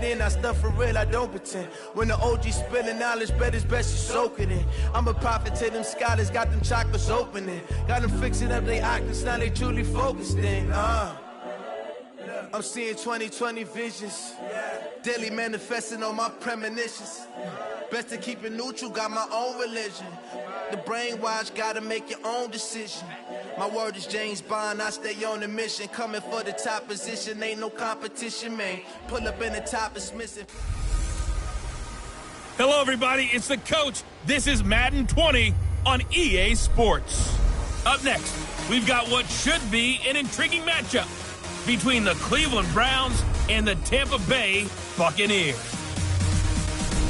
in, I stuff for real, I don't pretend. When the OG spilling knowledge, bet it's best you soak it in. I'm a prophet to them scholars, got them chakras opening. Got them fixing up they octaves, now they truly focused in. I'm seeing 2020 visions, daily manifesting on my premonitions. Best to keep it neutral, got my own religion. The brainwash, gotta make your own decision. My word is James Bond, I stay on a mission. Coming for the top position, ain't no competition, man. Pull up in the top, it's missing. Hello, everybody, it's the coach. This is Madden 20 on EA Sports. Up next, we've got what should be an intriguing matchup between the Cleveland Browns and the Tampa Bay Buccaneers.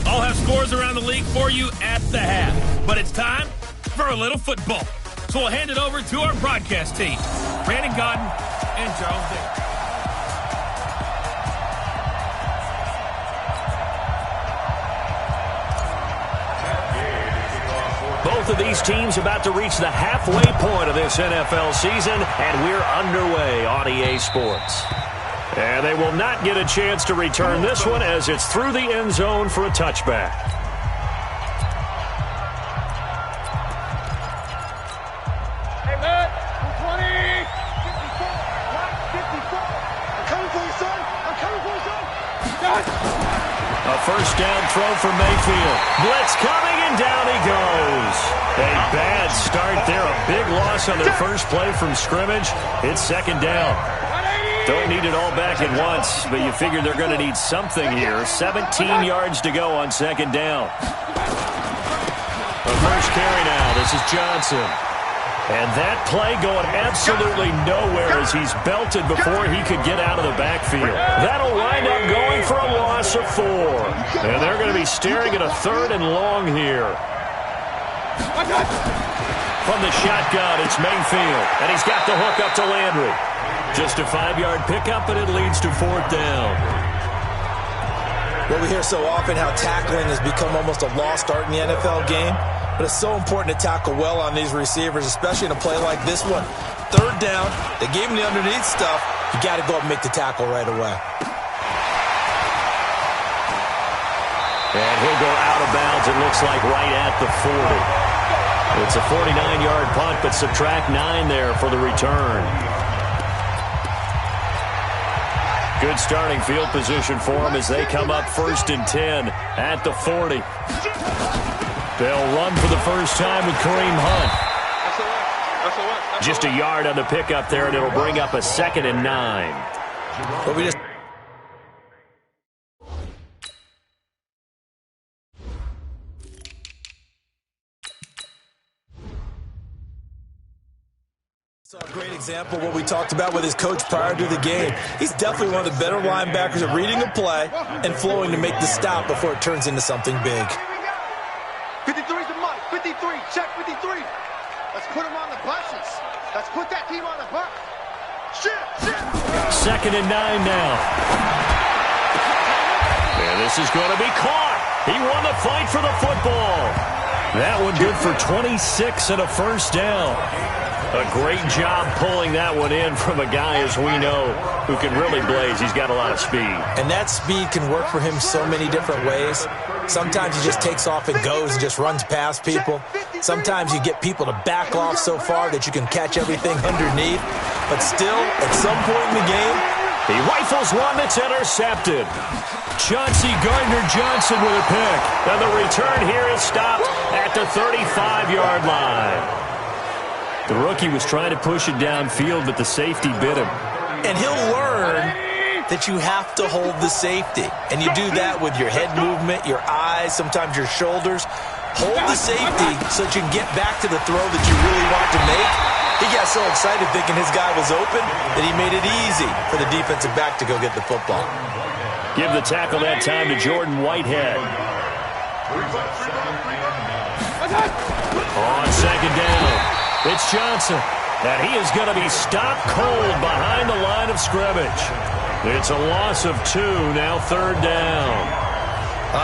I'll have scores around the league for you at the half, but it's time for a little football. So we'll hand it over to our broadcast team, Brandon Godden and Charles Dick. Both of these teams about to reach the halfway point of this NFL season, and we're underway on EA Sports. And they will not get a chance to return this one as it's through the end zone for a touchback. Hey, man, 220, 54, I'm coming for you, son. I'm coming for you, son. A first down throw for Mayfield. Blitz coming, and down he goes. A bad start there. A big loss on their first play from scrimmage. It's second down. Don't need it all back at once, but you figure they're going to need something here. 17 yards to go on second down. The first carry now. This is Johnson. And that play going absolutely nowhere as he's belted before he could get out of the backfield. That'll wind up going for a loss of 4. And they're going to be staring at a 3rd and long here. From the shotgun, it's Mayfield. And he's got the hook up to Landry. Just a 5-yard pickup, and it leads to 4th down. Well, we hear so often how tackling has become almost a lost art in the NFL game. But it's so important to tackle well on these receivers, especially in a play like this one. 3rd down, they gave him the underneath stuff. You got to go up and make the tackle right away. And he'll go out of bounds, it looks like, right at the 40. It's a 49-yard punt, but subtract 9 there for the return. Good starting field position for them as they come up 1st and 10 at the 40. They'll run for the first time with Kareem Hunt. Just a yard on the pickup there, and it'll bring up a 2nd and 9. But we just saw a great example of what we talked about with his coach prior to the game. He's definitely one of the better linebackers at reading a play and flowing to make the stop before it turns into something big. 53's the money. 53. Check 53. Let's put him on the buses. Let's put that team on the bus. Shift. 2nd and 9 now. And this is going to be caught. He won the fight for the football. That one good for 26 and a first down. A great job pulling that one in from a guy, as we know, who can really blaze. He's got a lot of speed. And that speed can work for him so many different ways. Sometimes he just takes off and goes and just runs past people. Sometimes you get people to back off so far that you can catch everything underneath. But still, at some point in the game, he rifles one that's intercepted. Chauncey Gardner-Johnson with a pick. And the return here is stopped at the 35-yard line. The rookie was trying to push it downfield, but the safety bit him. And he'll learn that you have to hold the safety. And you do that with your head movement, your eyes, sometimes your shoulders. Hold the safety so that you can get back to the throw that you really want to make. He got so excited thinking his guy was open that he made it easy for the defensive back to go get the football. Give the tackle that time to Jordan Whitehead. On second down. It's Johnson, and he is going to be stopped cold behind the line of scrimmage. It's a loss of 2, now 3rd down.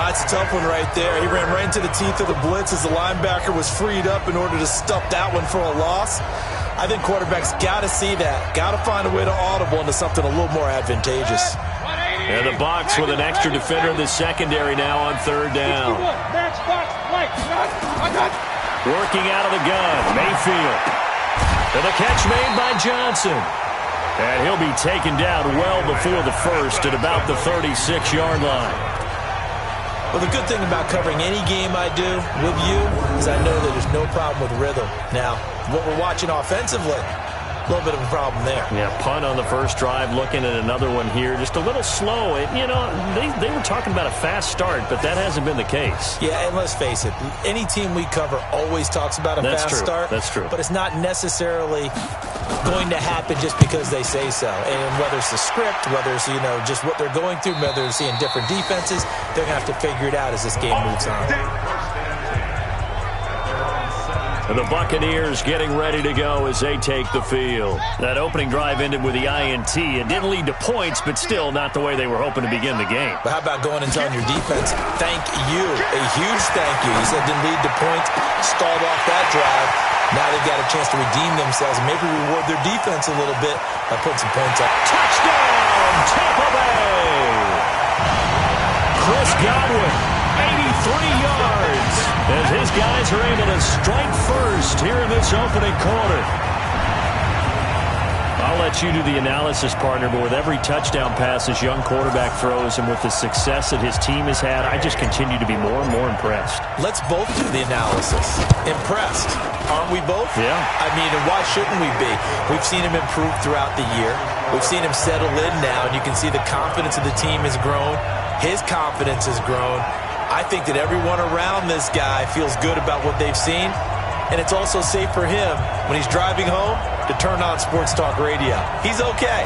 It's a tough one right there. He ran right into the teeth of the blitz as the linebacker was freed up in order to stuff that one for a loss. I think quarterbacks got to see that, got to find a way to audible into something a little more advantageous. And the Bucs with an extra defender in the secondary now on third down. Working out of the gun, Mayfield. And the catch made by Johnson. And he'll be taken down well before the first at about the 36-yard line. Well, the good thing about covering any game I do with you is I know that there's no problem with rhythm. Now, what we're watching offensively, a little bit of a problem there. Yeah, punt on the first drive, looking at another one here. Just a little slow. You know, they were talking about a fast start, but that hasn't been the case. Yeah, and let's face it, any team we cover always talks about a fast start. That's true. But it's not necessarily going to happen just because they say so. And whether it's the script, whether it's, just what they're going through, whether they're seeing different defenses, they're going to have to figure it out as this game moves on. And the Buccaneers getting ready to go as they take the field. That opening drive ended with the INT. It didn't lead to points, but still not the way they were hoping to begin the game. But how about going and telling your defense, thank you, a huge thank you. You said didn't lead to points, stalled off that drive. Now they've got a chance to redeem themselves and maybe reward their defense a little bit by putting some points up. Touchdown, Tampa Bay! Chris Godwin, 83 yards, as his guys are able to strike first here in this opening quarter. I'll let you do the analysis, partner, but with every touchdown pass this young quarterback throws and with the success that his team has had, I just continue to be more and more impressed. Let's both do the analysis. Impressed. Aren't we both? Yeah. I mean, and why shouldn't we be? We've seen him improve throughout the year. We've seen him settle in now, and you can see the confidence of the team has grown. His confidence has grown. I think that everyone around this guy feels good about what they've seen, and it's also safe for him when he's driving home to turn on Sports Talk Radio. He's okay.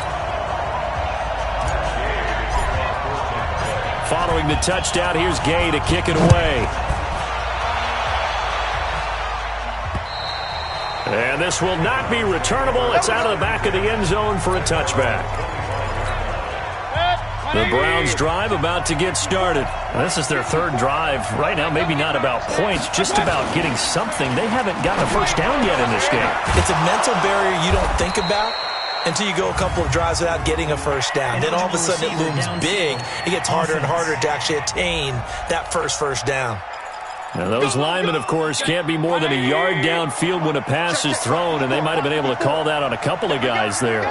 Following the touchdown, here's Gay to kick it away. And this will not be returnable. It's out of the back of the end zone for a touchback. The Browns drive about to get started. This is their third drive. Right now, maybe not about points, just about getting something. They haven't gotten a first down yet in this game. It's a mental barrier you don't think about until you go a couple of drives without getting a first down. Then all of a sudden it looms big. It gets harder and harder to actually attain that first down. Now, those linemen, of course, can't be more than a yard downfield when a pass is thrown, and they might have been able to call that on a couple of guys there.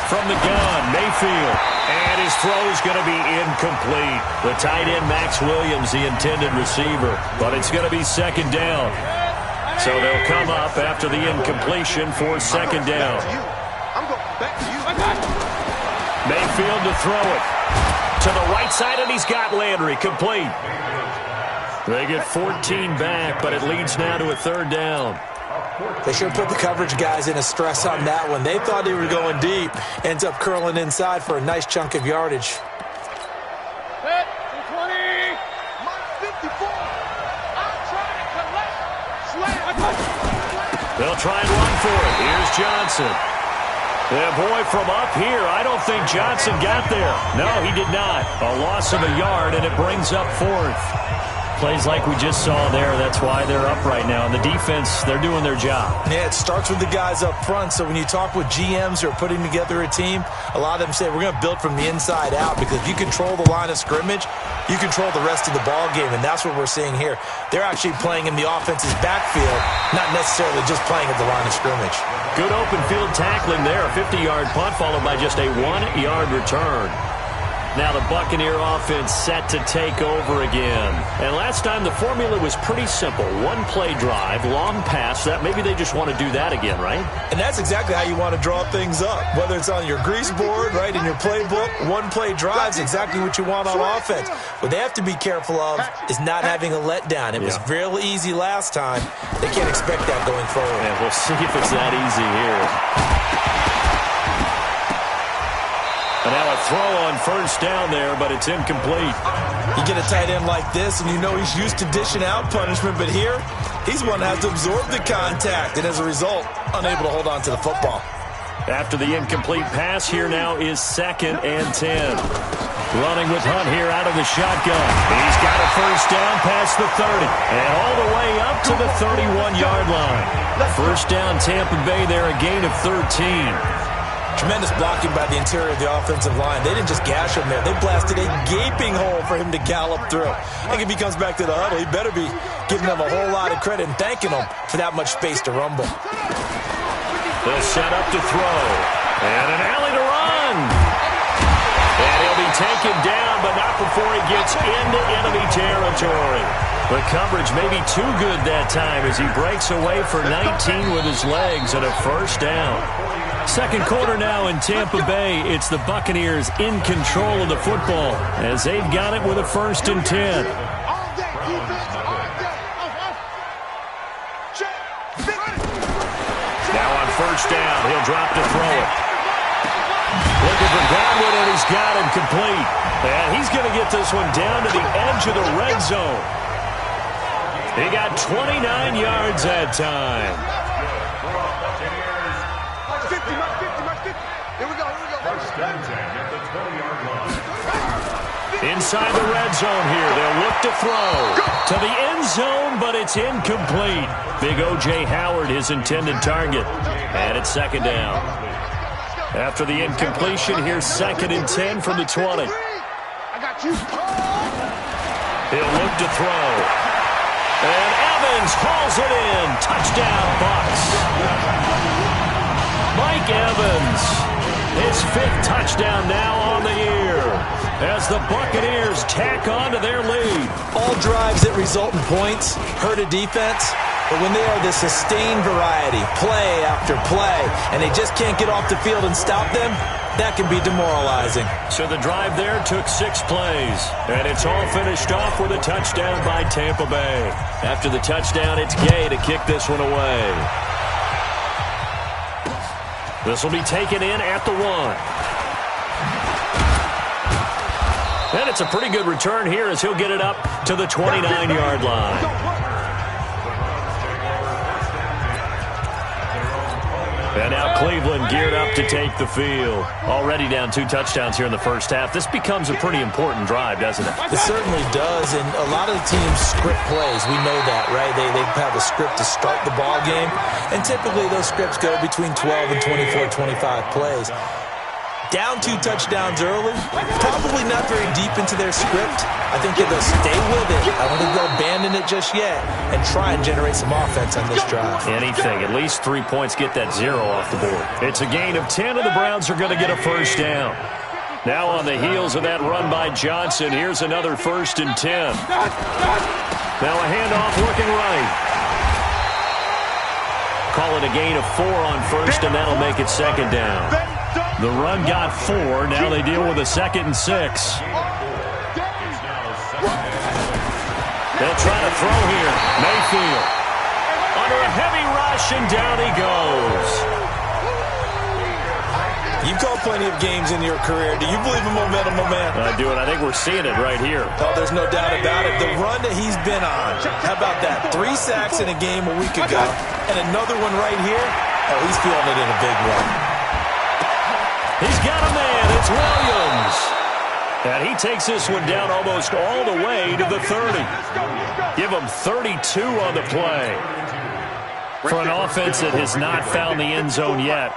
From the gun, Mayfield, and his throw's going to be incomplete. The tight end, Max Williams, the intended receiver, but it's going to be second down. So they'll come up after the incompletion for second down. I'm going back to you. Mayfield to throw it. To the right side, and he's got Landry, complete. They get 14 back, but it leads now to a third down. They should put the coverage guys in a stress on that one. They thought they were going deep. Ends up curling inside for a nice chunk of yardage. Set, 20, Mark 54. I'm trying to collect. Slam. They'll try and run for it. Here's Johnson. Yeah, boy, from up here, I don't think Johnson got there. No, he did not. A loss of a yard, and it brings up fourth. Plays like we just saw there. That's why they're up right now. And the defense, they're doing their job. Yeah, it starts with the guys up front. So when you talk with GMs who are putting together a team, a lot of them say we're going to build from the inside out, because if you control the line of scrimmage, you control the rest of the ball game, and that's what we're seeing here. They're actually playing in the offense's backfield, not necessarily just playing at the line of scrimmage. Good open field tackling there. A 50-yard punt followed by just a 1-yard return. Now the Buccaneer offense set to take over again. And last time the formula was pretty simple. One-play drive, long pass. That maybe they just want to do that again, right? And that's exactly how you want to draw things up. Whether it's on your grease board, right, in your playbook, one-play drive is exactly what you want on offense. What they have to be careful of is not having a letdown. It was real easy last time. They can't expect that going forward. Yeah, we'll see if it's that easy here. And now a throw on first down there, but it's incomplete. You get a tight end like this, and you know he's used to dishing out punishment, but here, he's one that has to absorb the contact, and as a result, unable to hold on to the football. After the incomplete pass, here now is 2nd and 10. Running with Hunt here out of the shotgun. He's got a first down past the 30, and all the way up to the 31-yard line. First down, Tampa Bay there, a gain of 13. Tremendous blocking by the interior of the offensive line. They didn't just gash him there. They blasted a gaping hole for him to gallop through. I think if he comes back to the huddle, he better be giving them a whole lot of credit and thanking them for that much space to rumble. They'll set up to throw. And an alley to run. And he'll be taken down, but not before he gets into enemy territory. The coverage may be too good that time as he breaks away for 19 with his legs and a first down. Second quarter now in Tampa Bay. It's the Buccaneers in control of the football as they've got it with a 1st and 10. Now on first down, he'll drop to throw it. Looking for Godwin, and he's got him complete. And he's going to get this one down to the edge of the red zone. He got 29 yards that time. Inside the red zone here. They'll look to throw to the end zone, but it's incomplete. Big O.J. Howard, his intended target. And it's 2nd down. After the incompletion, here's 2nd and 10 from the 20. He'll look to throw. And Evans hauls it in. Touchdown, Bucs. Mike Evans, his 5th touchdown now on the year as the Buccaneers tack on to their lead. All drives that result in points hurt a defense, but when they are the sustained variety, play after play, and they just can't get off the field and stop them, that can be demoralizing. So the drive there took 6 plays, and it's all finished off with a touchdown by Tampa Bay. After the touchdown, it's Gay to kick this one away. This will be taken in at the 1. And it's a pretty good return here as he'll get it up to the 29-yard line. And now Cleveland geared up to take the field. Already down 2 touchdowns here in the first half. This becomes a pretty important drive, doesn't it? It certainly does, and a lot of the teams script plays. We know that, right? They have a script to start the ball game, and typically those scripts go between 12 and 24, 25 plays. Down 2 touchdowns early, probably not very deep into their script. I think they'll stay with it. I don't think they'll abandon it just yet and try and generate some offense on this drive. Anything. At least 3 points get that 0 off the board. It's a gain of 10, and the Browns are going to get a first down. Now on the heels of that run by Johnson, here's another 1st and 10. Now a handoff looking right. Call it a gain of 4 on first, and that'll make it 2nd down. The run got 4. Now they deal with a 2nd and 6. They'll try to throw here. Mayfield under a heavy rush, and down he goes. You've called plenty of games in your career. Do you believe in momentum, my man? I do, and I think we're seeing it right here. Oh, there's no doubt about it. The run that he's been on. How about that? 3 sacks in a game a week ago, and another one right here. Oh, he's feeling it in a big way. He's got a man. It's Williams. And he takes this one down almost all the way to the 30. Give him 32 on the play. For an offense that has not found the end zone yet,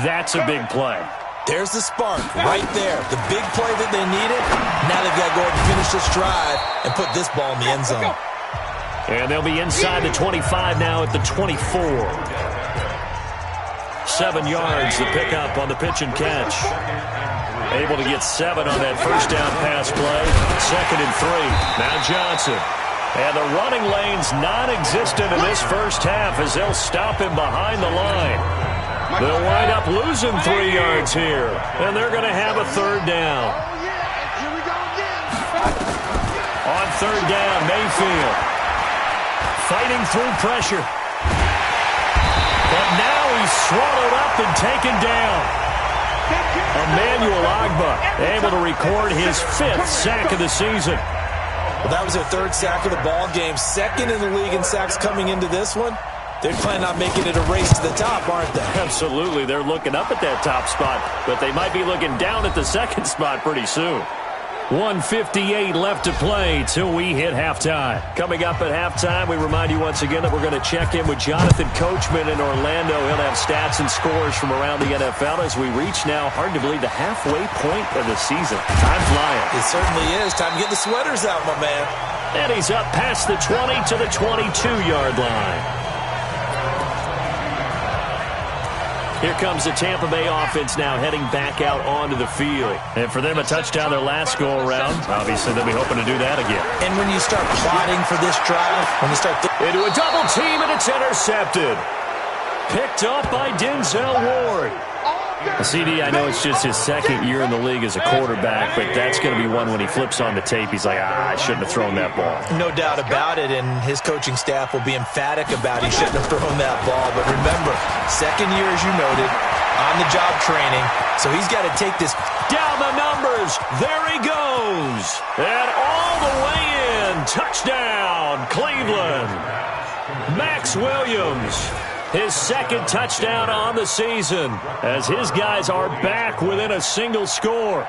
that's a big play. There's the spark right there. The big play that they needed. Now they've got to go and finish this drive and put this ball in the end zone. And they'll be inside the 25 now at the 24. 7 yards the pickup on the pitch and catch. Able to get 7 on that first down pass play. 2nd and 3. Now Johnson. And the running lane's non-existent in this first half as they'll stop him behind the line. They'll wind up losing 3 yards here. And they're going to have a 3rd down. On 3rd down, Mayfield. Fighting through pressure. But now he's swallowed up and taken down. Emmanuel Ogbah able to record his 5th sack of the season. Well, that was their 3rd sack of the ball game. 2nd in the league in sacks coming into this one. They're planning on making it a race to the top, aren't they? Absolutely. They're looking up at that top spot, but they might be looking down at the 2nd spot pretty soon. 1:58 left to play till we hit halftime. Coming up at halftime, we remind you once again that we're going to check in with Jonathan Coachman in Orlando. He'll have stats and scores from around the NFL as we reach now, hard to believe, the halfway point of the season. Time flying. It certainly is. Time to get the sweaters out, my man. And he's up past the 20 to the 22-yard line. Here comes the Tampa Bay offense now heading back out onto the field. And for them, a touchdown their last go-around. Obviously, they'll be hoping to do that again. And when you start plotting for this drive, when you start... Into a double team, and it's intercepted. Picked up by Denzel Ward. CD, I know it's just his second year in the league as a quarterback, but that's going to be one when he flips on the tape. He's like, I shouldn't have thrown that ball. No doubt about it, and his coaching staff will be emphatic about he shouldn't have thrown that ball. But remember, second year, as you noted, on-the-job training, so he's got to take this. Down the numbers. There he goes. And all the way in. Touchdown, Cleveland. Max Williams. His second touchdown on the season as his guys are back within a single score.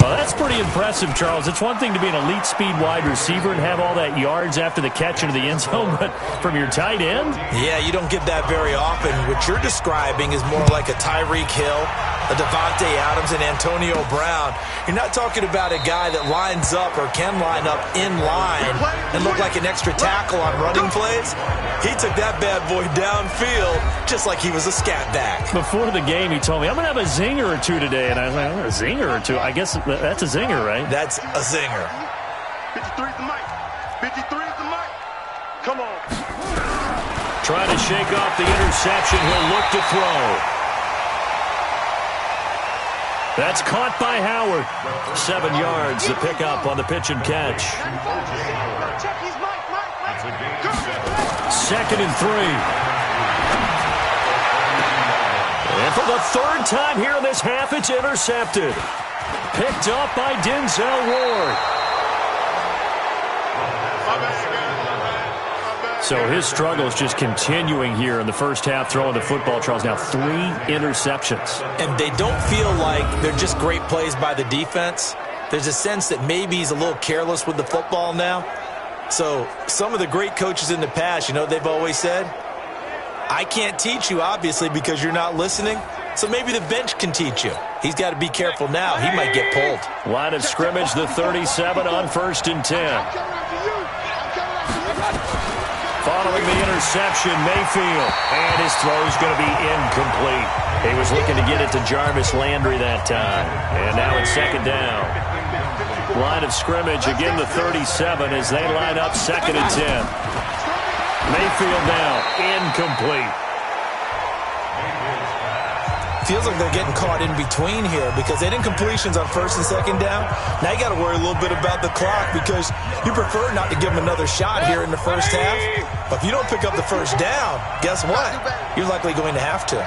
Well, that's pretty impressive, Charles. It's one thing to be an elite speed wide receiver and have all that yards after the catch into the end zone, but from your tight end? Yeah, you don't get that very often. What you're describing is more like a Tyreek Hill, a Devontae Adams, and Antonio Brown. You're not talking about a guy that lines up or can line up in line and look like an extra tackle on running plays. He took that bad boy downfield just like he was a scat back. Before the game, he told me, I'm going to have a zinger or two today. And I was like, a zinger or two? I guess that's a zinger, right? That's a zinger. 53's the mic. 53's the mic. Come on. Trying to shake off the interception. He'll look to throw. That's caught by Howard. 7 yards, the pickup on the pitch and catch. Second and 3. And for the third time here in this half, it's intercepted. Picked up by Denzel Ward. So his struggle is just continuing here in the first half, throwing the football, Charles. Now 3 interceptions. And they don't feel like they're just great plays by the defense. There's a sense that maybe he's a little careless with the football now. So some of the great coaches in the past, you know, they've always said, I can't teach you, obviously, because you're not listening. So maybe the bench can teach you. He's got to be careful now. He might get pulled. Line of scrimmage, the 37 on 1st and 10. Following the interception, Mayfield. And his throw's going to be incomplete. He was looking to get it to Jarvis Landry that time. And now it's second down. Line of scrimmage, again the 37 as they line up 2nd and 10. Mayfield now, incomplete. Feels like they're getting caught in between here because they didn't incompletions on 1st and 2nd down. Now you got to worry a little bit about the clock because you prefer not to give them another shot here in the first half. But if you don't pick up the first down, guess what? You're likely going to have to.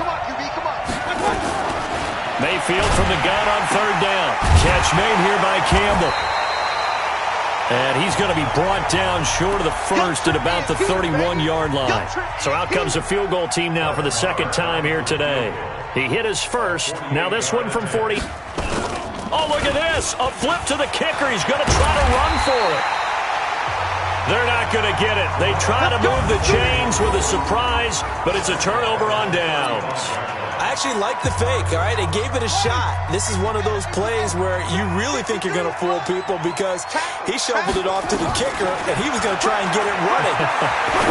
Mayfield from the gun on 3rd down. Catch made here by Campbell. And he's going to be brought down short of the first at about the 31-yard line. So out comes the field goal team now for the second time here today. He hit his first. Now this one from 40. Oh, look at this. A flip to the kicker. He's going to try to run for it. They're not going to get it. They try to move the chains with a surprise, but it's a turnover on downs. I actually like the fake, all right? They gave it a shot. This is one of those plays where you really think you're going to fool people because he shoveled it off to the kicker, and he was going to try and get it running.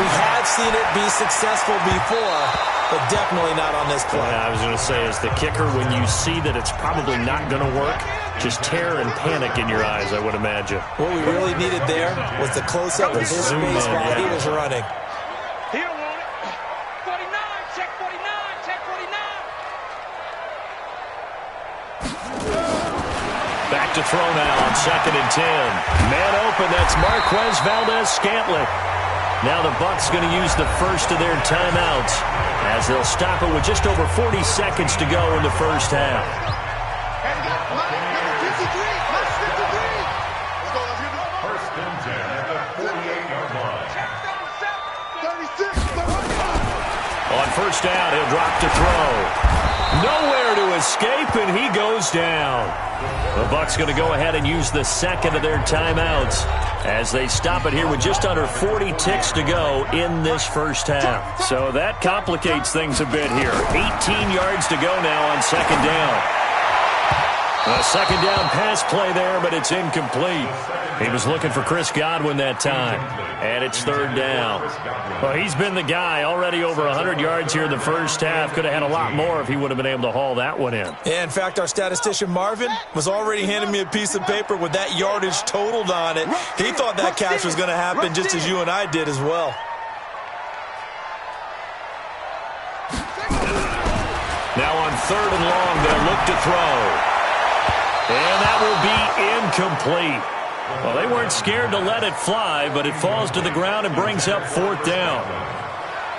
We have seen it be successful before, but definitely not on this play. Yeah, I was going to say, as the kicker, when you see that it's probably not going to work, just terror and panic in your eyes, I would imagine. What we really needed there was the close-up of his face while he was running. He don't want it. 49, check 49, check 49. Back to throw now on 2nd and 10. Man open, that's Marquez Valdez-Scantling. Now the Bucs going to use the first of their timeouts as they'll stop it with just over 40 seconds to go in the first half. First and 10 at the 48-yard line. On 1st down, he'll drop to throw. Nowhere to escape, and he goes down. The Bucs going to go ahead and use the second of their timeouts as they stop it here with just under 40 ticks to go in this first half. So that complicates things a bit here. 18 yards to go now on second down. A second down pass play there, but it's incomplete. He was looking for Chris Godwin that time, and it's third down. Well, he's been the guy already over 100 yards here in the first half. Could have had a lot more if he would have been able to haul that one in. Yeah, in fact, our statistician Marvin was already handing me a piece of paper with that yardage totaled on it. He thought that catch was going to happen just as you and I did as well. Now on third and long, they'll look to throw. And that will be incomplete. Well, they weren't scared to let it fly, but it falls to the ground and brings up fourth down.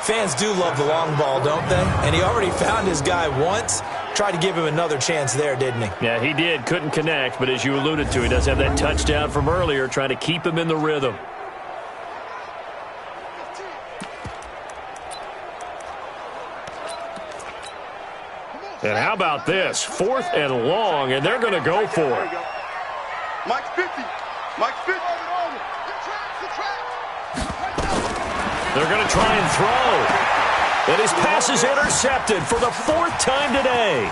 Fans do love the long ball, don't they? And he already found his guy once. Tried to give him another chance there, didn't he? Yeah, he did. Couldn't connect, but as you alluded to, he does have that touchdown from earlier, trying to keep him in the rhythm. And how about this? Fourth and long, and they're going to go for it. Mike's 50. Mike's 50. They're going to try and throw. And his pass is intercepted for the fourth time today.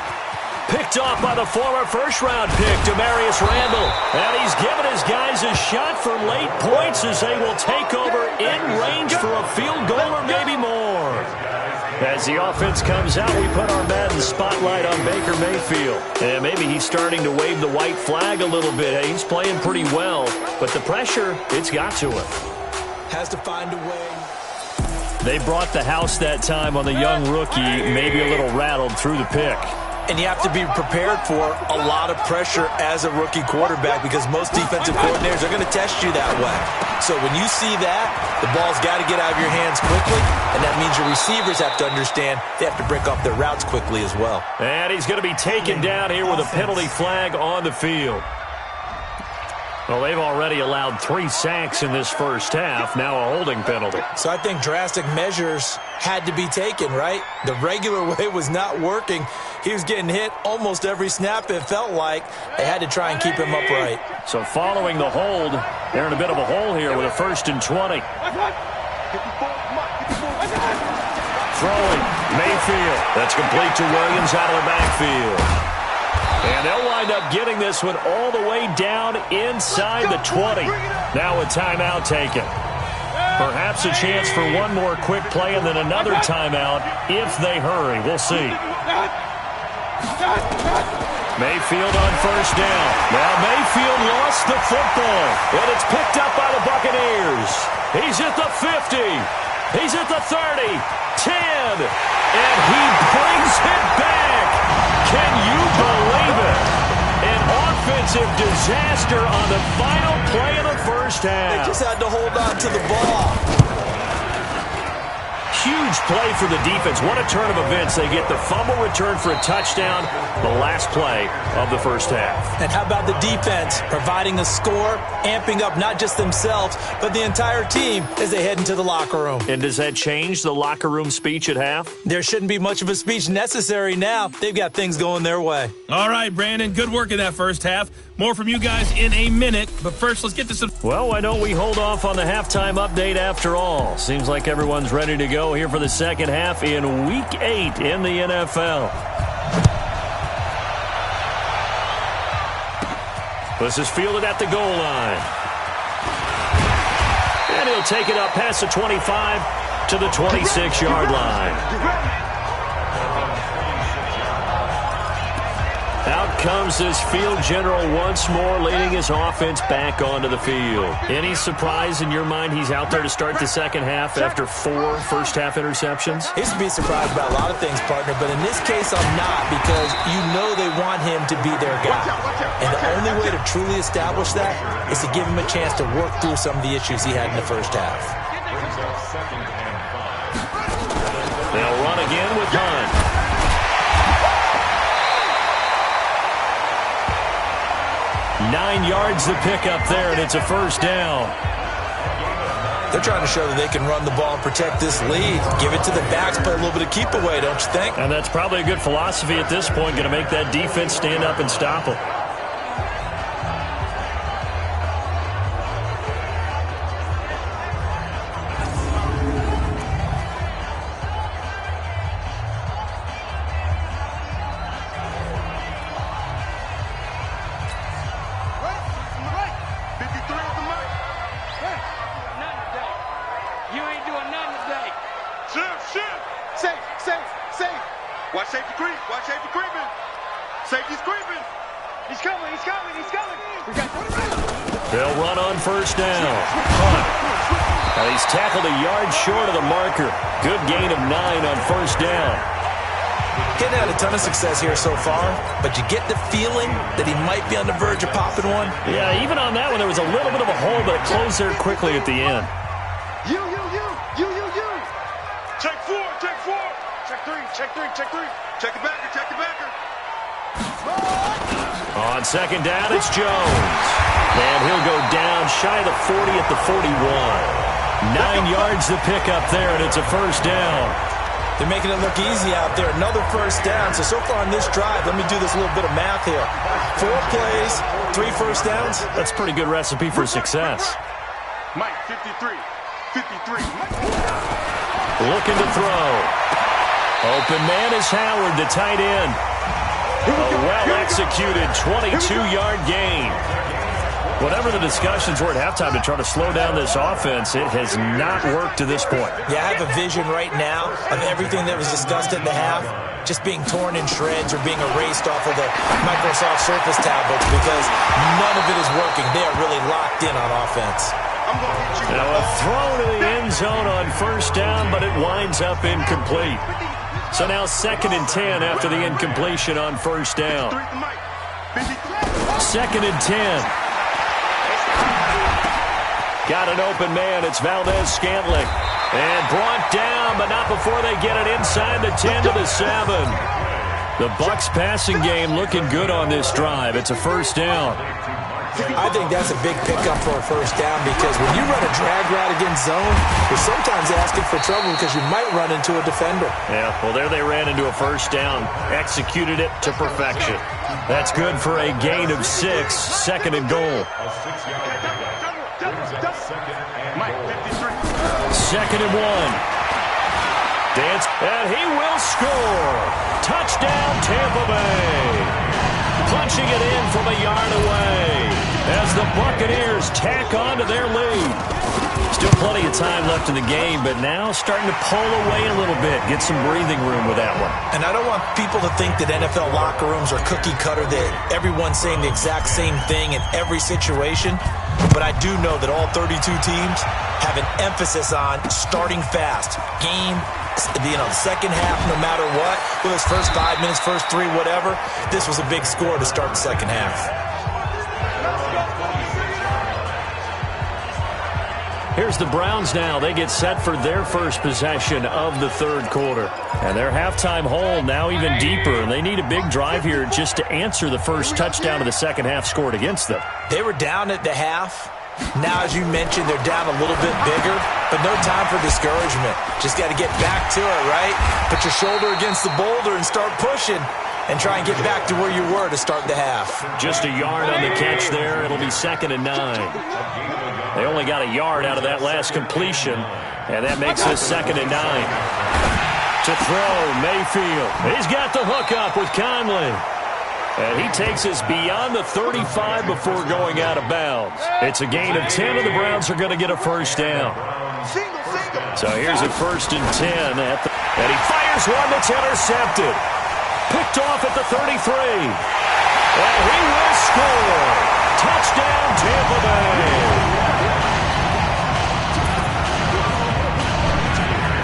Picked off by the former first-round pick, Demarius Randall. And he's given his guys a shot for late points as they will take over in range for a field goal or maybe more. As the offense comes out, we put our Madden spotlight on Baker Mayfield. And maybe he's starting to wave the white flag a little bit. He's playing pretty well, but the pressure, it's got to him. Has to find a way. They brought the house that time on the young rookie, maybe a little rattled through the pick. And you have to be prepared for a lot of pressure as a rookie quarterback because most defensive coordinators are going to test you that way. So when you see that, the ball's got to get out of your hands quickly, and that means your receivers have to understand they have to break off their routes quickly as well. And he's going to be taken down here with a penalty flag on the field. Well, they've already allowed 3 sacks in this first half, now a holding penalty. So I think drastic measures had to be taken, right? The regular way was not working. He was getting hit almost every snap, it felt like. They had to try and keep him upright. So following the hold, they're in a bit of a hole here with a 1st and 20. Throwing, Mayfield. That's complete to Williams out of the backfield. And they'll wind up getting this one all the way down inside the 20. Now a timeout taken. Perhaps a chance for one more quick play and then another timeout if they hurry. We'll see. Mayfield on first down. Now Mayfield lost the football, and it's picked up by the Buccaneers. He's at the 50. He's at the 30, 10, and he brings it back. Can you believe it? An offensive disaster on the final play of the first half. They just had to hold on to the ball. Huge play for the defense. What a turn of events. They get the fumble return for a touchdown, the last play of the first half. And how about the defense providing a score, amping up not just themselves, but the entire team as they head into the locker room. And does that change the locker room speech at half? There shouldn't be much of a speech necessary now. They've got things going their way. All right, Brandon, good work in that first half. More from you guys in a minute, but first let's get to some... Well, why don't we hold off on the halftime update after all? Seems like everyone's ready to go here for the second half in Week 8 in the NFL. This is fielded at the goal line. And he'll take it up past the 25 to the 26-yard line. Out comes this field general once more, leading his offense back onto the field. Any surprise in your mind he's out there to start the second half after 4 first-half interceptions? He should be surprised about a lot of things, partner, but in this case I'm not, because you know they want him to be their guy. And the only way to truly establish that is to give him a chance to work through some of the issues he had in the first half. They'll run again with Hunt. 9 yards to pick up there, and it's a first down. They're trying to show that they can run the ball and protect this lead. Give it to the backs, play a little bit of keep away, don't you think? And that's probably a good philosophy at this point, going to make that defense stand up and stop them. Watch safety creep. Watch safety creeping. Safety's creeping. He's coming. He's coming. He's coming. We got They'll run on first down. Punt. Now he's tackled a yard short of the marker. Good gain of 9 on first down. Getting had a ton of success here so far, but you get the feeling that he might be on the verge of popping one. Yeah, even on that one, there was a little bit of a hole, but it closed there quickly at the end. You. Check 4. Check 3. Check the backer. Check the backer. On second down, it's Jones. And he'll go down shy of the 40 at the 41. 9 yards to pick up there, and it's a first down. They're making it look easy out there. Another first down. So far on this drive, let me do this little bit of math here. 4 plays, 3 first downs. That's a pretty good recipe for success. Mike, 53. Looking to throw. Open man is Howard, the tight end. A well-executed 22-yard gain. Whatever the discussions were at halftime to try to slow down this offense, it has not worked to this point. Yeah, I have a vision right now of everything that was discussed at the half just being torn in shreds or being erased off of the Microsoft Surface tablets because none of it is working. They are really locked in on offense. Now a throw to the end zone on first down, but it winds up incomplete. So now 2nd and 10 after the incompletion on first down. 2nd and 10. Got an open man. It's Valdez-Scantling. And brought down, but not before they get it inside the 10 to the 7. The Bucs passing game looking good on this drive. It's a first down. I think that's a big pickup for a first down because when you run a drag route against zone, you're sometimes asking for trouble because you might run into a defender. Yeah, well, there they ran into a first down. Executed it to perfection. That's good for a gain of 6. 2nd and goal. 2nd and 1. Dance, and he will score. Touchdown, Tampa Bay. Punching it in from a yard away as the Buccaneers tack on to their lead. Still plenty of time left in the game, but now starting to pull away a little bit. Get some breathing room with that one. And I don't want people to think that NFL locker rooms are cookie cutter, that everyone's saying the exact same thing in every situation. But I do know that all 32 teams have an emphasis on starting fast. Game, the second half, no matter what, whether it's first 5 minutes, first 3, whatever, this was a big score to start the second half. Here's the Browns now. They get set for their first possession of the third quarter. And their halftime hole now even deeper, and they need a big drive here just to answer the first touchdown of the second half scored against them. They were down at the half. Now, as you mentioned, they're down a little bit bigger, but no time for discouragement. Just got to get back to it, right? Put your shoulder against the boulder and start pushing and try and get back to where you were to start the half. Just a yard on the catch there. It'll be 2nd and 9. They only got a yard out of that last completion, and that makes this 2nd and 9. To throw, Mayfield. He's got the hook up with Conley. And he takes us beyond the 35 before going out of bounds. It's a gain of 10, and the Browns are going to get a first down. So here's a 1st and 10. And he fires one that's intercepted. Picked off at the 33. And he will score. Touchdown, Tampa Bay.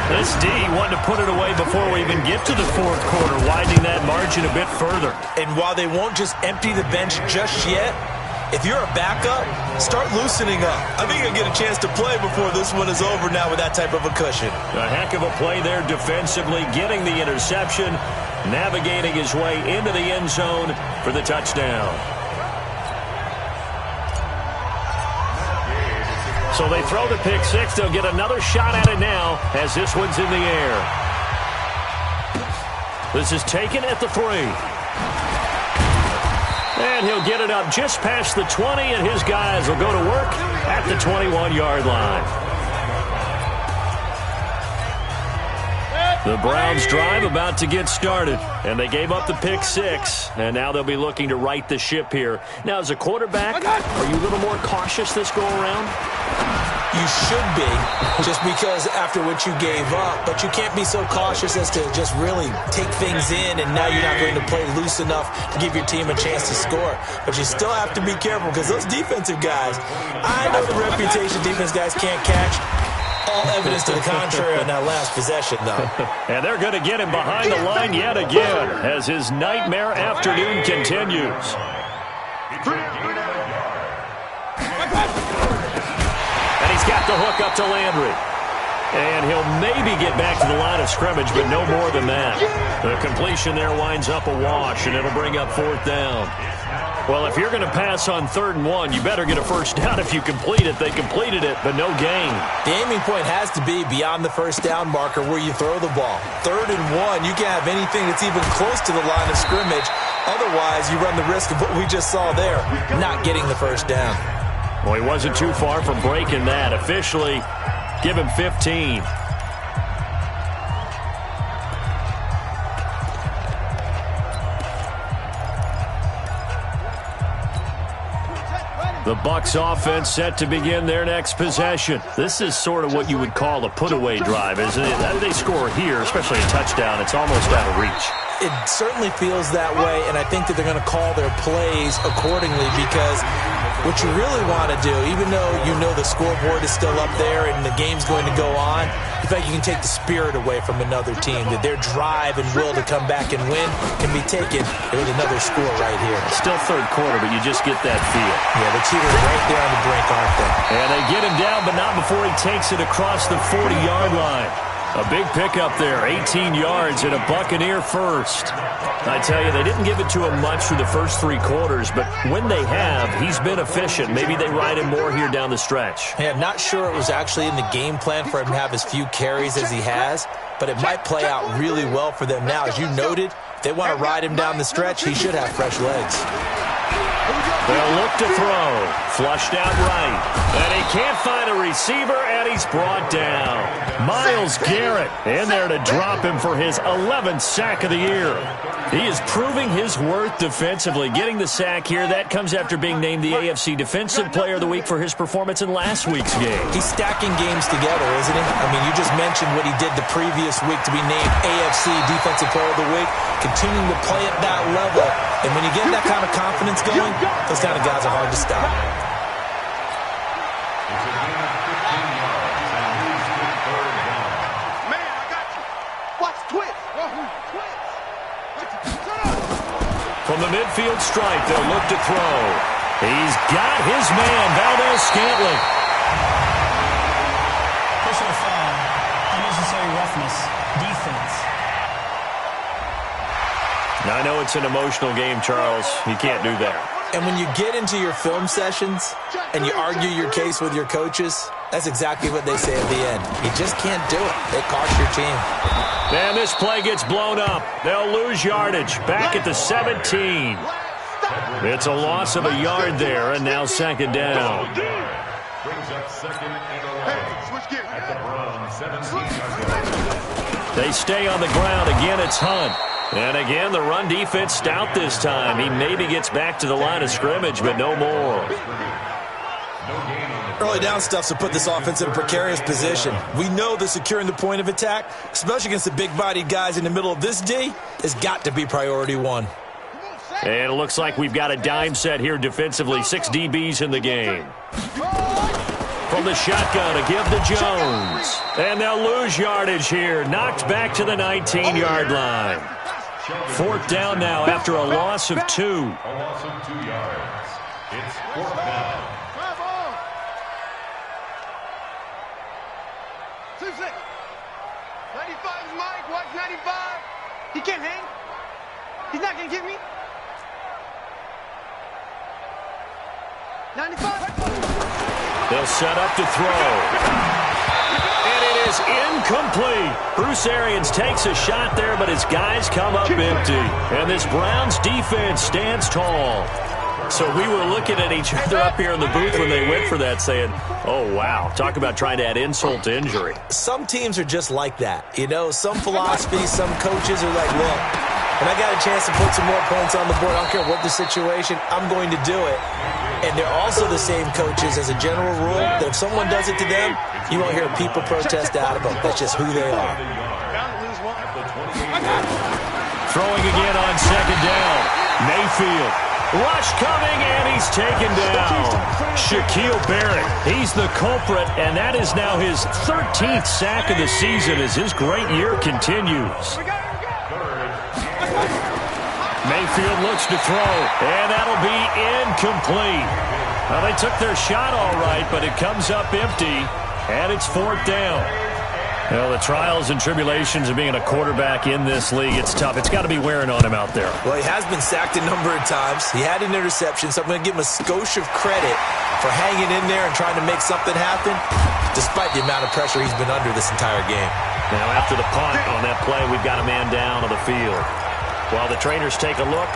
This D wanted to put it away before we even get to the fourth quarter, widening that margin a bit further. And while they won't just empty the bench just yet, if you're a backup, start loosening up. I think you'll get a chance to play before this one is over now with that type of a cushion. A heck of a play there defensively, getting the interception, navigating his way into the end zone for the touchdown. So they throw the pick six. They'll get another shot at it now as this one's in the air. This is taken at the 3. And he'll get it up just past the 20, and his guys will go to work at the 21-yard line. The Browns drive about to get started, and they gave up the pick six, and now they'll be looking to right the ship here. Now, as a quarterback, are you a little more cautious this go-around? You should be, just because after what you gave up, but you can't be so cautious as to just really take things in, and now you're not going to play loose enough to give your team a chance to score. But you still have to be careful, because those defensive guys, I know the reputation defense guys can't catch. All evidence to the contrary on that last possession, though. And they're going to get him behind the line yet again as his nightmare afternoon continues. And he's got the hook up to Landry. And he'll maybe get back to the line of scrimmage, but no more than that. The completion there winds up a wash, and it'll bring up 4th down. Well, if you're going to pass on 3rd and 1, you better get a first down if you complete it. They completed it, but no gain. The aiming point has to be beyond the first down marker where you throw the ball. 3rd and 1, you can't have anything that's even close to the line of scrimmage. Otherwise, you run the risk of what we just saw there, not getting the first down. Well, he wasn't too far from breaking that. Officially, give him 15. The Bucs offense set to begin their next possession. This is sort of what you would call a put-away drive, isn't it? They score here, especially a touchdown. It's almost out of reach. It certainly feels that way, and I think that they're going to call their plays accordingly, because what you really want to do, even though you know the scoreboard is still up there and the game's going to go on, in fact, you can take the spirit away from another team, that their drive and will to come back and win can be taken with another score right here. Still 3rd quarter, but you just get that feel. Yeah, the Cheaters right there on the brink, aren't they? And they get him down, but not before he takes it across the 40-yard line. A big pickup there, 18 yards and a Buccaneer first. I tell you, they didn't give it to him much through the first 3 quarters, but when they have, he's been efficient. Maybe they ride him more here down the stretch. Yeah, I'm not sure it was actually in the game plan for him to have as few carries as he has, but it might play out really well for them now. As you noted, if they want to ride him down the stretch, he should have fresh legs. They'll look to throw. Flushed out right. And he can't find a receiver, and he's brought down. Myles Garrett in there to drop him for his 11th sack of the year. He is proving his worth defensively. Getting the sack here, that comes after being named the AFC Defensive Player of the Week for his performance in last week's game. He's stacking games together, isn't he? I mean, you just mentioned what he did the previous week to be named AFC Defensive Player of the Week. Continuing to play at that level. And when you get that kind of confidence going, those kind of guys are hard to stop. Man, I got you. Watch twist. From the midfield stripe, they'll look to throw. He's got his man, Valdez-Scantling. Personal foul, unnecessary roughness, defense. Now, I know it's an emotional game, Charles. You can't do that. And when you get into your film sessions and you argue your case with your coaches, that's exactly what they say at the end. You just can't do it. It costs your team. And this play gets blown up. They'll lose yardage. Back at the 17. It's a loss of a yard there, and now 2nd down. Brings up 2nd and 11. Switch gears. At the Browns, 17. They stay on the ground. Again, it's Hunt. And again, the run defense stout this time. He maybe gets back to the line of scrimmage, but no more. Early down stuff's to put this offense in a precarious position. We know that securing the point of attack, especially against the big-bodied guys in the middle of this D, has got to be priority 1. And it looks like we've got a dime set here defensively. 6 DBs in the game. From the shotgun to give to Jones. And they'll lose yardage here. Knocked back to the 19-yard line. 4th down now after a loss of 2. A loss of 2 yards. It's 4th down. 2-6. 95 is Mike. Watch 95. He can't hang. He's not going to get me. 95. They'll set up to throw. And it is incomplete. Bruce Arians takes a shot there, but his guys come up empty. And this Browns defense stands tall. So we were looking at each other up here in the booth when they went for that saying, oh, wow, talk about trying to add insult to injury. Some teams are just like that. You know, some philosophies, some coaches are like, look, when I got a chance to put some more points on the board, I don't care what the situation, I'm going to do it. And they're also the same coaches as a general rule that if someone does it to them, you won't hear people protest out of them. That's just who they are. Throwing again on second down. Mayfield. Rush coming, and he's taken down. Shaquille Barrett, he's the culprit, and that is now his 13th sack of the season as his great year continues. Mayfield looks to throw, and that'll be incomplete. Well, they took their shot all right, but it comes up empty, and it's fourth down. Well, the trials and tribulations of being a quarterback in this league, it's tough. It's got to be wearing on him out there. Well, he has been sacked a number of times. He had an interception, so I'm going to give him a skosh of credit for hanging in there and trying to make something happen, despite the amount of pressure he's been under this entire game. Now, after the punt on that play, we've got a man down on the field. While the trainers take a look,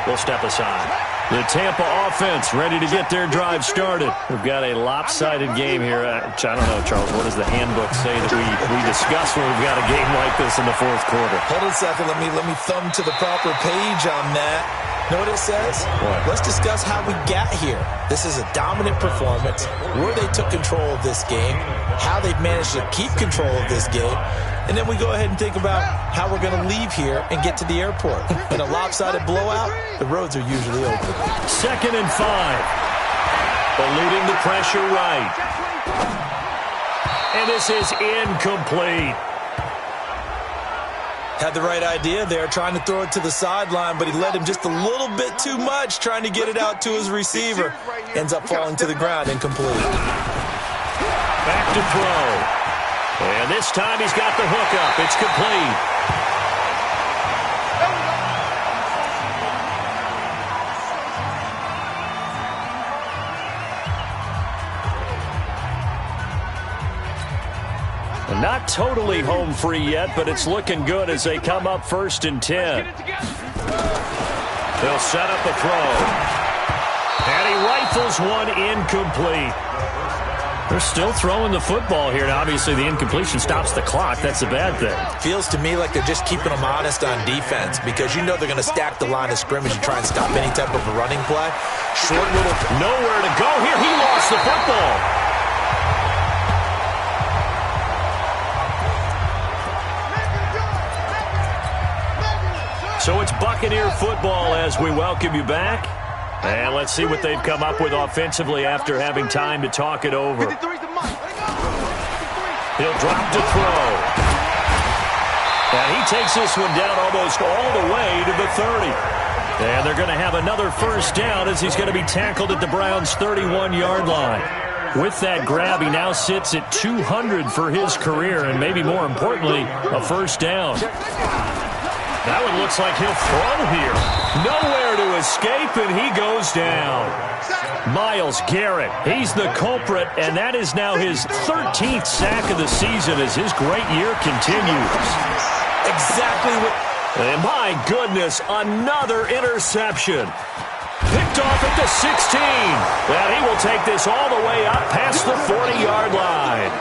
we'll step aside. The Tampa offense ready to get their drive started. We've got a lopsided game here. I don't know, Charles, what does the handbook say that we discuss when we've got a game like this in the fourth quarter? Hold on a second. Let me thumb to the proper page on that. Know what it says? What? Let's discuss how we got here. This is a dominant performance, where they took control of this game, how they've managed to keep control of this game, and then we go ahead and think about how we're going to leave here and get to the airport. In a lopsided blowout, the roads are usually open. 2nd and 5. Eluding the pressure right. And this is incomplete. Had the right idea there, trying to throw it to the sideline, but he led him just a little bit too much, trying to get it out to his receiver. Ends up falling to the ground, incomplete. Back to throw. And this time he's got the hook up. It's complete. Not totally home free yet, but it's looking good as they come up 1st and 10. They'll set up a throw. And he rifles one incomplete. They're still throwing the football here. Now, obviously, the incompletion stops the clock. That's a bad thing. Feels to me like they're just keeping them honest on defense because you know they're going to stack the line of scrimmage and try and stop any type of a running play. Short little... Nowhere to go here. He lost the football. So it's Buccaneer football as we welcome you back. And let's see what they've come up with offensively after having time to talk it over. He'll drop to throw. And he takes this one down almost all the way to the 30. And they're going to have another first down as he's going to be tackled at the Browns' 31-yard line. With that grab, he now sits at 200 for his career, and maybe more importantly, a first down. That one looks like he'll throw here. Nowhere to escape, and he goes down. Myles Garrett, he's the culprit, and that is now his 13th sack of the season as his great year continues. Exactly what... And my goodness, another interception. Picked off at the 16. And he will take this all the way up past the 40-yard line.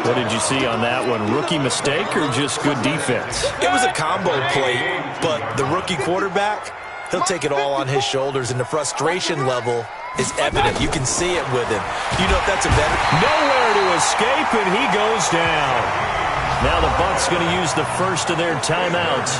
What did you see on that one? Rookie mistake or just good defense? It was a combo play, but the rookie quarterback, he'll take it all on his shoulders, and the frustration level is evident. You can see it with him. You know if that's a better... Nowhere to escape, and he goes down. Now the Bucs going to use the first of their timeouts.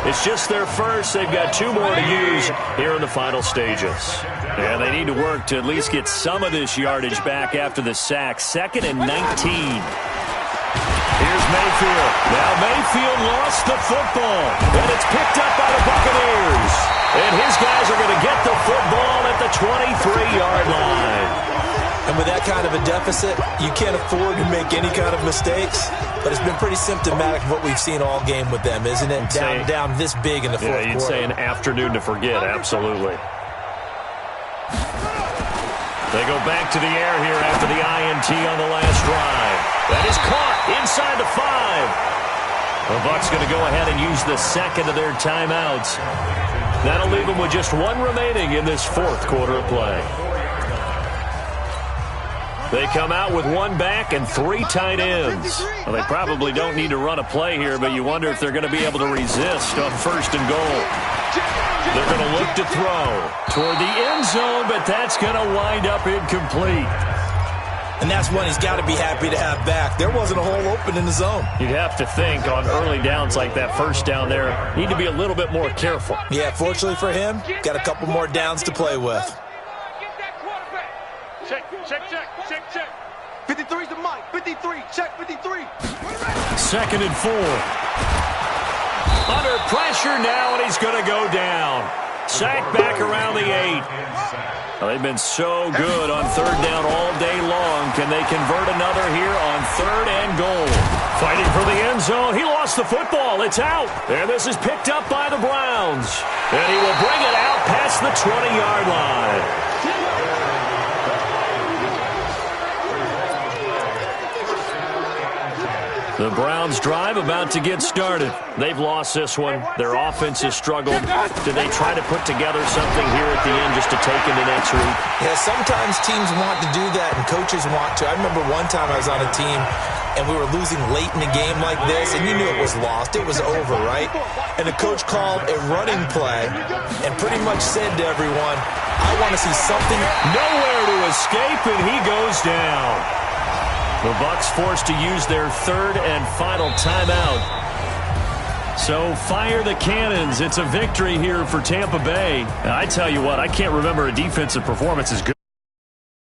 It's just their first. They've got 2 more to use here in the final stages. And they need to work to at least get some of this yardage back after the sack. 2nd and 19. Here's Mayfield. Now Mayfield lost the football. And it's picked up by the Buccaneers. And his guys are going to get the football at the 23-yard line. And with that kind of a deficit, you can't afford to make any kind of mistakes. But it's been pretty symptomatic of what we've seen all game with them, isn't it? Down this big in the fourth quarter. Yeah, you'd say an afternoon to forget, absolutely. They go back to the air here after the INT on the last drive. That is caught inside the 5. The Bucs going to go ahead and use the second of their timeouts. That'll leave them with just one remaining in this fourth quarter of play. They come out with one back and 3 tight ends. Well, they probably don't need to run a play here, but you wonder if they're going to be able to resist on first and goal. They're going to look to throw toward the end zone, but that's going to wind up incomplete. And that's one he's got to be happy to have back. There wasn't a hole open in the zone. You'd have to think on early downs like that first down there, need to be a little bit more careful. Yeah, fortunately for him, got a couple more downs to play with. Check. 53's the mic. 53. Check 53. 2nd and 4. Under pressure now, and he's going to go down. Sacked back around the 8. Well, they've been so good on third down all day long. Can they convert another here on 3rd and goal? Fighting for the end zone. He lost the football. It's out. And this is picked up by the Browns. And he will bring it out past the 20-yard line. The Browns drive about to get started. They've lost this one. Their offense has struggled. Do they try to put together something here at the end just to take into next week? Yeah, sometimes teams want to do that and coaches want to. I remember one time I was on a team and we were losing late in a game like this, and you knew it was lost. It was over, right? And the coach called a running play and pretty much said to everyone, I want to see something. Nowhere to escape, and he goes down. The Bucs forced to use their 3rd and final timeout. So fire the cannons. It's a victory here for Tampa Bay. I tell you what, I can't remember a defensive performance as good.